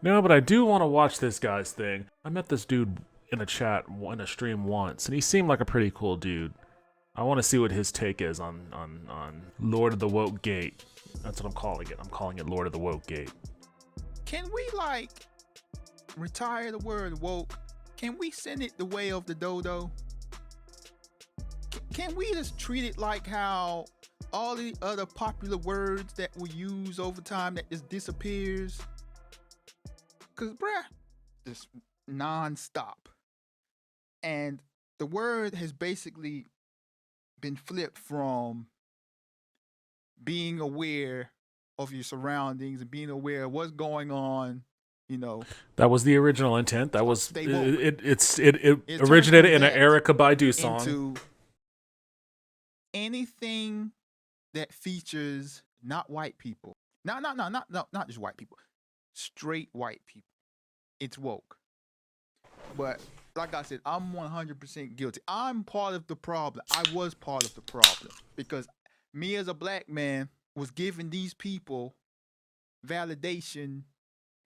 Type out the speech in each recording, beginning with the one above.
No, but I do want to watch this guy's thing. I met this dude in a chat, in a stream once, and he seemed like a pretty cool dude. I want to see what his take is on Lord of the Woke Gate. That's what I'm calling it. I'm calling it Lord of the Woke Gate. Can we like retire the word woke? Can we send it the way of the dodo? Can we just treat it like how all the other popular words that we use over time that just disappears? Cause bruh, just non-stop. And the word has basically been flipped from being aware of your surroundings and being aware of what's going on, you know. That was the original intent. That was Stay woke. it It turned originated from in an that Erykah Badu song. into anything that features not white people. Not just white people. Straight white people. It's woke. But like I said, I'm 100% guilty. I'm part of the problem. I was part of the problem because me as a black man was giving these people validation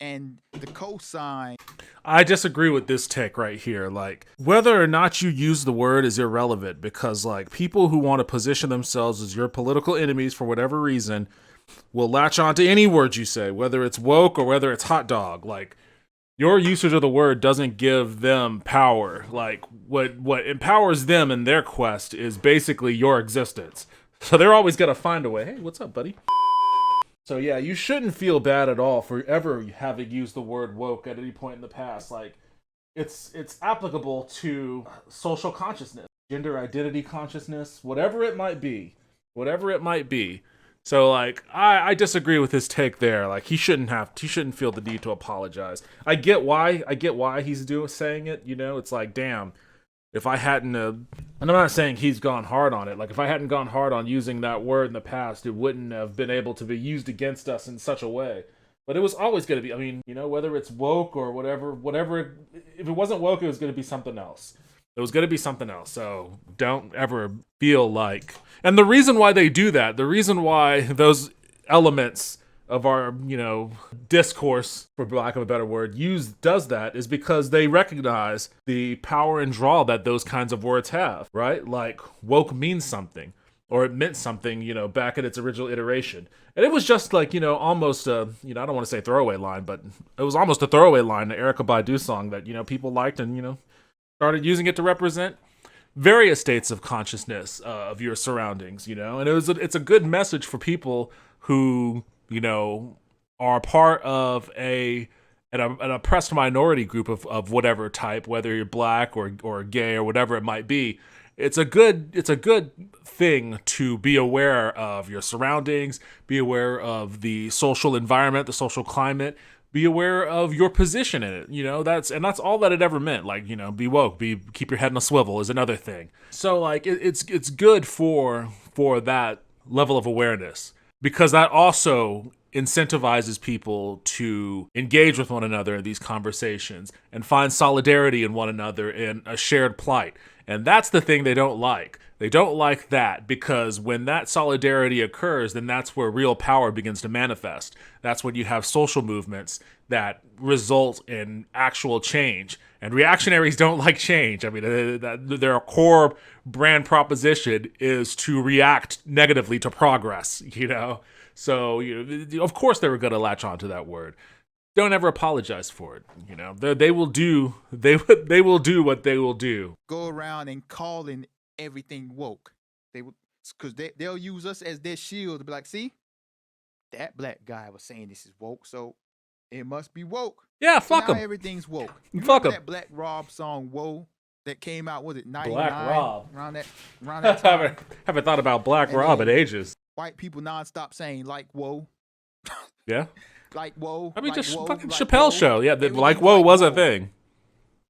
and the cosign. I disagree with this take right here. Like, whether or not you use the word is irrelevant because, like, people who want to position themselves as your political enemies for whatever reason will latch on to any word you say, whether it's woke or whether it's hot dog. Like, your usage of the word doesn't give them power. Like, what empowers them in their quest is basically your existence. So they're always going to find a way. Hey, what's up, buddy? So yeah, you shouldn't feel bad at all for ever having used the word woke at any point in the past. Like, it's applicable to social consciousness, gender identity consciousness, whatever it might be. So like, I disagree with his take there. Like, he shouldn't feel the need to apologize. I get why he's saying it. You know, it's like, damn, if I hadn't, and I'm not saying he's gone hard on it. Like, if I hadn't gone hard on using that word in the past, it wouldn't have been able to be used against us in such a way. But it was always going to be. I mean, you know, whether it's woke or whatever. If it wasn't woke, it was going to be something else. It was going to be something else. So don't ever feel like. And the reason why they do that, the reason why those elements of our, discourse, for lack of a better word, does that is because they recognize the power and draw that those kinds of words have, right? Like, woke means something, or it meant something, back in its original iteration. And it was just like, almost a, I don't want to say throwaway line, but it was almost a throwaway line, the Erykah Badu song that, people liked and, started using it to represent various states of consciousness of your surroundings, and it's a good message for people who, are part of an oppressed minority group of whatever type, whether you're black or gay or whatever it might be. It's a good thing to be aware of your surroundings, be aware of the social environment, the social climate, be aware of your position in it. That's all that it ever meant. Like, be woke, keep your head in a swivel is another thing. So like it's good for that level of awareness, because that also incentivizes people to engage with one another in these conversations and find solidarity in one another in a shared plight. And that's the thing they don't like. They don't like that, because when that solidarity occurs, then that's where real power begins to manifest. That's when you have social movements that result in actual change. And reactionaries don't like change. I mean, their core brand proposition is to react negatively to progress. So, of course they were going to latch onto that word. Don't ever apologize for it. They will do what they will do. Go around and calling everything woke. They would, because they'll use us as their shield to be like, see, that black guy was saying this is woke, so it must be woke. Yeah, so fuck now him. Everything's woke. You Fuck remember him. that Black Rob song "Whoa" that came out? Was it '99? Black Rob. Around that time. haven't thought about Black And Rob then in ages. White people nonstop saying like "whoa," Yeah. like "whoa." I mean, like, just whoa, fucking like, Chappelle whoa. show. Yeah, Everything like whoa was whoa. a thing.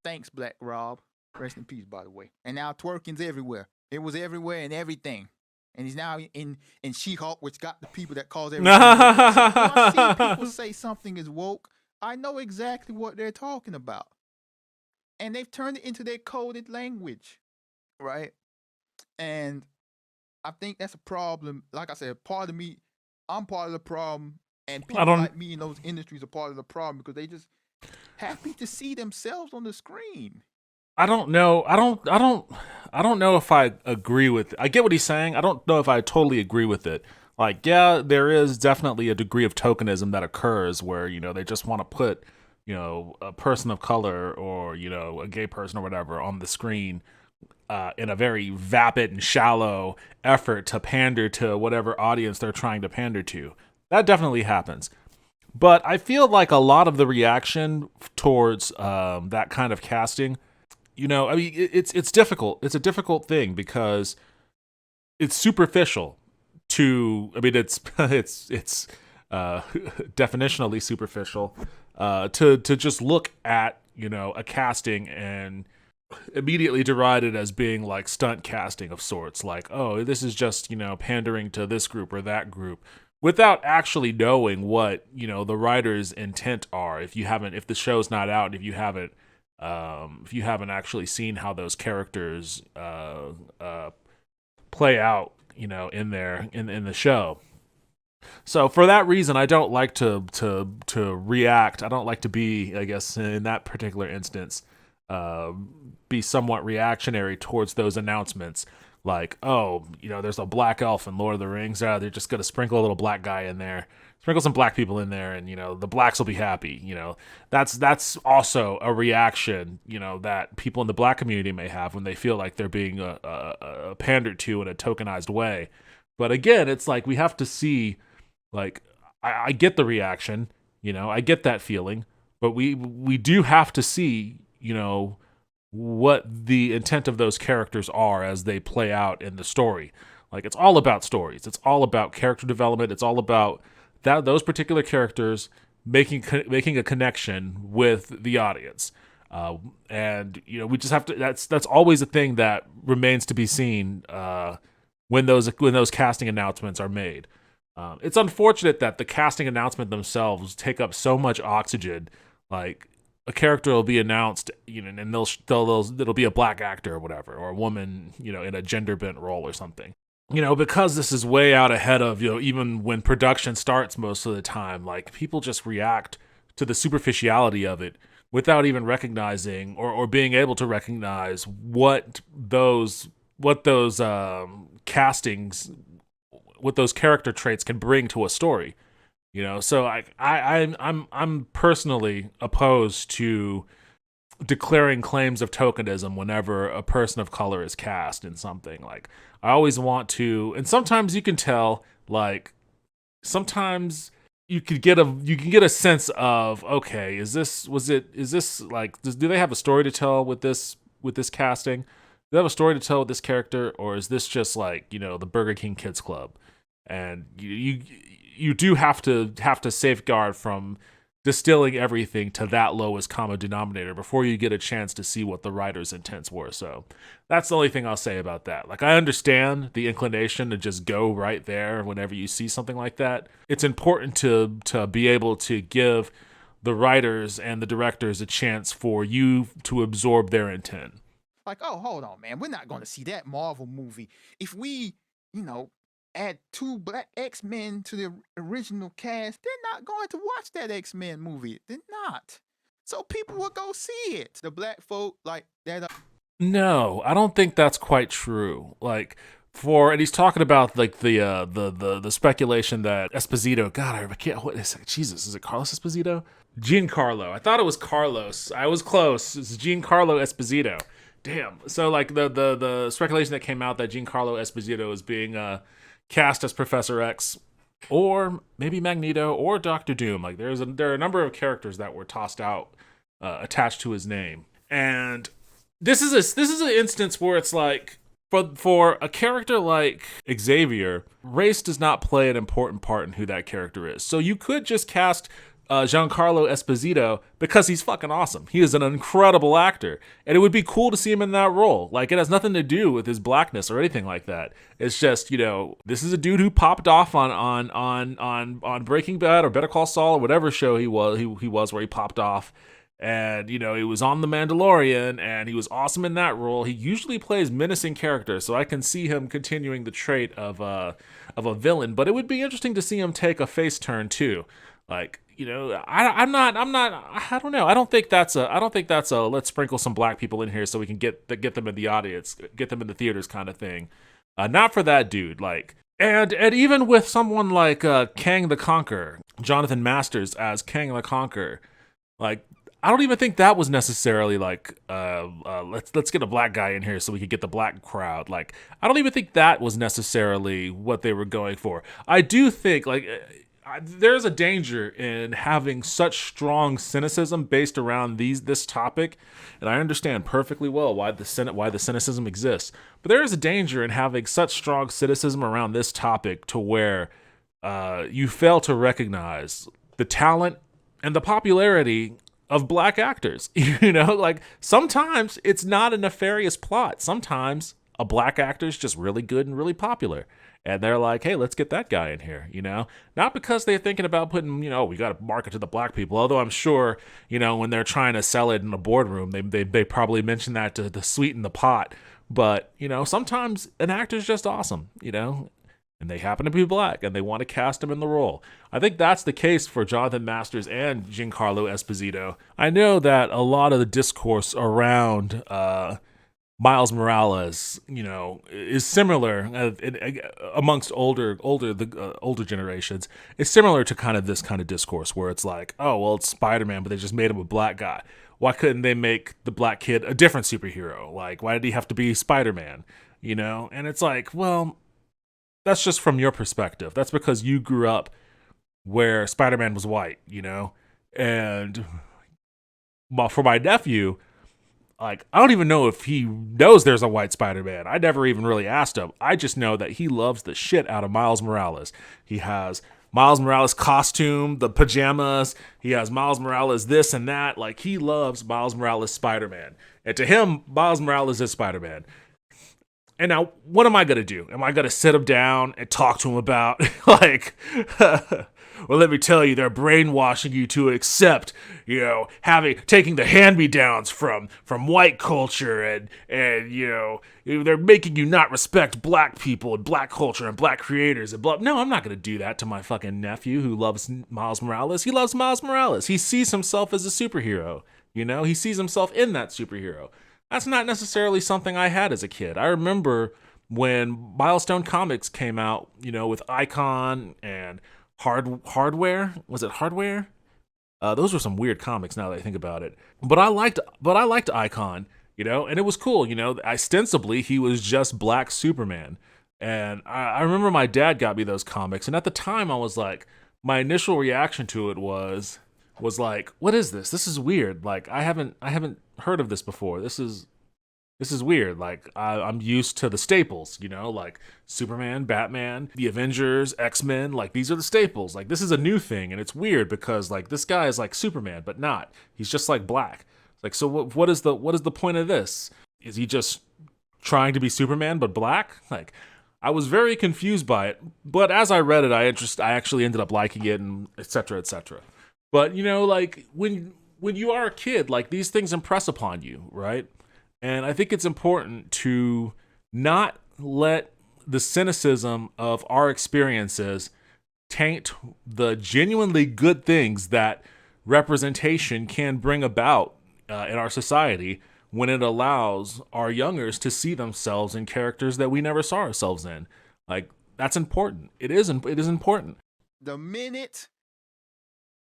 Thanks, Black Rob. Rest in peace, by the way. And now twerking's everywhere. It was everywhere and everything. And he's now in She-Hulk, which got the people that calls everything woke. So when I see people say something is woke, I know exactly what they're talking about. And they've turned it into their coded language, right? And I think that's a problem. Like I said, part of me, I'm part of the problem And I people don't. like me in those industries are part of the problem because they just happy to see themselves on the screen. I don't know. I don't know if I agree with. I get what he's saying. I don't know if I totally agree with it. Like, yeah, there is definitely a degree of tokenism that occurs where they just want to put a person of color or a gay person or whatever on the screen in a very vapid and shallow effort to pander to whatever audience they're trying to pander to. That definitely happens. But I feel like a lot of the reaction towards that kind of casting, I mean, it's difficult. It's a difficult thing because it's superficial. I mean, it's definitionally superficial. To just look at a casting and immediately deride it as being like stunt casting of sorts, like, oh, this is just pandering to this group or that group, without actually knowing what the writer's intent are. If the show's not out, and if you haven't actually seen how those characters play out, in the show. So for that reason, I don't like to react. I don't like to be, I guess, in that particular instance, be somewhat reactionary towards those announcements. Like, oh, there's a black elf in Lord of the Rings. They're just gonna sprinkle a little black guy in there, sprinkle some black people in there, and the blacks will be happy. That's also a reaction, that people in the black community may have when they feel like they're being pandered to in a tokenized way. But again, it's like we have to see. Like, I get the reaction, I get that feeling, but we do have to see, what the intent of those characters are as they play out in the story. Like, it's all about stories. It's all about character development. It's all about those particular characters making a connection with the audience. And we just have to. That's always a thing that remains to be seen when those casting announcements are made. It's unfortunate that the casting announcement themselves take up so much oxygen. Like, a character will be announced, and it'll be a black actor or whatever, or a woman, in a gender bent role or something. Because this is way out ahead of, even when production starts most of the time, like, people just react to the superficiality of it without even recognizing or being able to recognize what those castings, what those character traits can bring to a story. So I'm personally opposed to declaring claims of tokenism whenever a person of color is cast in something. Like, I always want to, and sometimes you can tell, like, sometimes you can get a sense of, okay, do they have a story to tell with this casting? Do they have a story to tell with this character, or is this just like, the Burger King Kids Club? And you do have to safeguard from distilling everything to that lowest common denominator before you get a chance to see what the writer's intents were. So that's the only thing I'll say about that. Like, I understand the inclination to just go right there whenever you see something like that. It's important to be able to give the writers and the directors a chance for you to absorb their intent. Like, oh, hold on, man. We're not going to see that Marvel movie. If we, add 2 black X-Men to the original cast, they're not going to watch that X-Men movie. They're not. So people will go see it. The black folk, like that. No, I don't think that's quite true. Like, and he's talking about like the speculation that Esposito. God, I can't. What is it? Jesus, is it Carlos Esposito? Giancarlo. I thought it was Carlos. I was close. It's Giancarlo Esposito. Damn. So like the speculation that came out that Giancarlo Esposito is being cast as Professor X, or maybe Magneto, or Doctor Doom. Like, there are a number of characters that were tossed out, attached to his name, and this is an instance where it's like, for a character like Xavier, race does not play an important part in who that character is. So you could just cast Giancarlo Esposito because he's fucking awesome. He is an incredible actor, and it would be cool to see him in that role. Like, it has nothing to do with his blackness or anything like that. It's just, this is a dude who popped off on Breaking Bad or Better Call Saul or whatever show he was where he popped off. And, he was on The Mandalorian, and he was awesome in that role. He usually plays menacing characters, so I can see him continuing the trait of a villain. But it would be interesting to see him take a face turn, too. Like, I'm not, I don't know. I don't think that's a let's sprinkle some black people in here so we can get them in the audience, get them in the theaters kind of thing. Not for that dude. Like, and even with someone like Kang the Conqueror, Jonathan Masters as Kang the Conqueror, like, I don't even think that was necessarily like let's get a black guy in here so we can get the black crowd. Like, I don't even think that was necessarily what they were going for. I do think like there's a danger in having such strong cynicism based around this topic, and I understand perfectly well why the cynicism exists. But there is a danger in having such strong cynicism around this topic to where you fail to recognize the talent and the popularity of black actors. Like, sometimes it's not a nefarious plot. Sometimes a black actor is just really good and really popular. And they're like, hey, let's get that guy in here, Not because they're thinking about putting, we got to market to the black people. Although I'm sure, when they're trying to sell it in a boardroom, they probably mention that to sweeten the pot. But, sometimes an actor's just awesome, and they happen to be black and they want to cast him in the role. I think that's the case for Jonathan Masters and Giancarlo Esposito. I know that a lot of the discourse around Miles Morales, is similar amongst older generations. It's similar to kind of this kind of discourse where it's like, oh, well, it's Spider-Man, but they just made him a black guy. Why couldn't they make the black kid a different superhero? Like, why did he have to be Spider-Man? And it's like, well, that's just from your perspective. That's because you grew up where Spider-Man was white, And for my nephew, like, I don't even know if he knows there's a white Spider-Man. I never even really asked him. I just know that he loves the shit out of Miles Morales. He has Miles Morales costume, the pajamas. He has Miles Morales this and that. Like, he loves Miles Morales Spider-Man. And to him, Miles Morales is Spider-Man. And now, what am I going to do? Am I going to sit him down and talk to him about, like, well, let me tell you, they're brainwashing you to accept, taking the hand-me-downs from white culture and they're making you not respect black people and black culture and black creators and blah. No, I'm not going to do that to my fucking nephew who loves Miles Morales. He loves Miles Morales. He sees himself as a superhero, He sees himself in that superhero. That's not necessarily something I had as a kid. I remember when Milestone Comics came out, with Icon and Hardware. Was it Hardware? Those were some weird comics now that I think about it. But I liked Icon, and it was cool. Ostensibly he was just black Superman. And I remember my dad got me those comics, and at the time I was like, my initial reaction to it was like, what is this? This is weird. Like, I haven't heard of this before. This is weird. Like, I'm used to the staples, like Superman, Batman, the Avengers, X-Men. Like, these are the staples. Like, this is a new thing, and it's weird because, like, this guy is like Superman, but not. He's just like black. Like, so what is the point of this? Is he just trying to be Superman but black? Like, I was very confused by it. But as I read it, I actually ended up liking it, and et cetera, et cetera. But, like, when you are a kid, like, these things impress upon you, right? And I think it's important to not let the cynicism of our experiences taint the genuinely good things that representation can bring about in our society when it allows our youngers to see themselves in characters that we never saw ourselves in. Like, that's important. It is important. The minute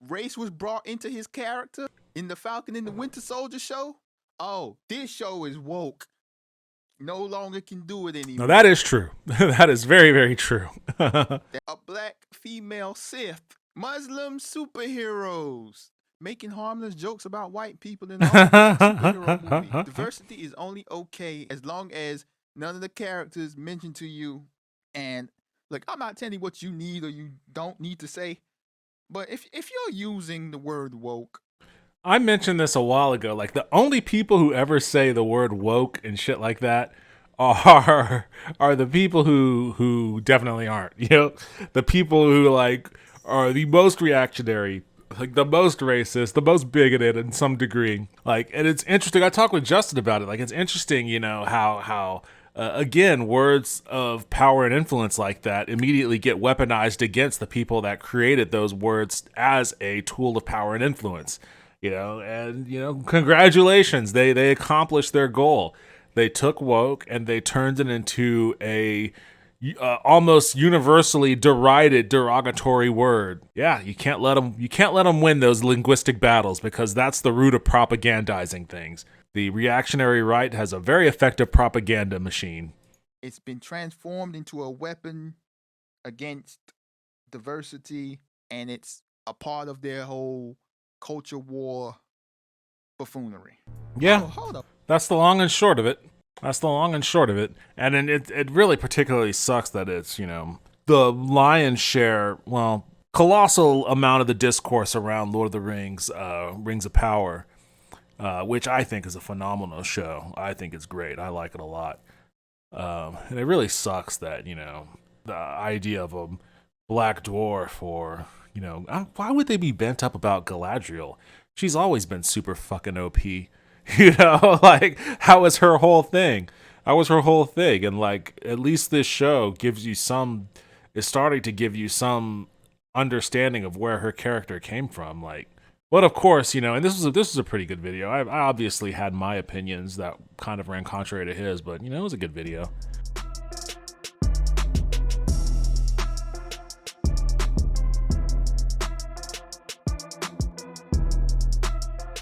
race was brought into his character in the Falcon and the Winter Soldier show, oh, this show is woke. No longer can do it anymore. No, that is true. That is very, very true. A black female Sith, Muslim superheroes, making harmless jokes about white people in all superhero movies. Diversity is only okay as long as none of the characters mentioned to you. And look, I'm not telling you what you need or you don't need to say, but if you're using the word woke, I mentioned this a while ago. Like, the only people who ever say the word woke and shit like that are the people who definitely aren't. The people who, like, are the most reactionary, like, the most racist, the most bigoted in some degree. Like, and it's interesting. I talked with Justin about it. Like, it's interesting, how again, words of power and influence like that immediately get weaponized against the people that created those words as a tool of power and influence. And congratulations, they accomplished their goal. They took woke and they turned it into a almost universally derided derogatory word. Yeah, you can't let them win those linguistic battles, because that's the root of propagandizing things. The reactionary right has a very effective propaganda machine. It's been transformed into a weapon against diversity, and it's a part of their whole culture war buffoonery. Yeah, hold up. That's the long and short of it. And then it really particularly sucks that it's, the lion's share, colossal amount of the discourse around Lord of the Rings, Rings of Power, which I think is a phenomenal show. I think it's great. I like it a lot. And it really sucks that, the idea of a black dwarf, or, why would they be bent up about Galadriel? She's always been super fucking OP. Like, how was her whole thing? And like, at least this show is starting to give you some understanding of where her character came from. Like, but of course, and this was a pretty good video. I obviously had my opinions that kind of ran contrary to his, but it was a good video.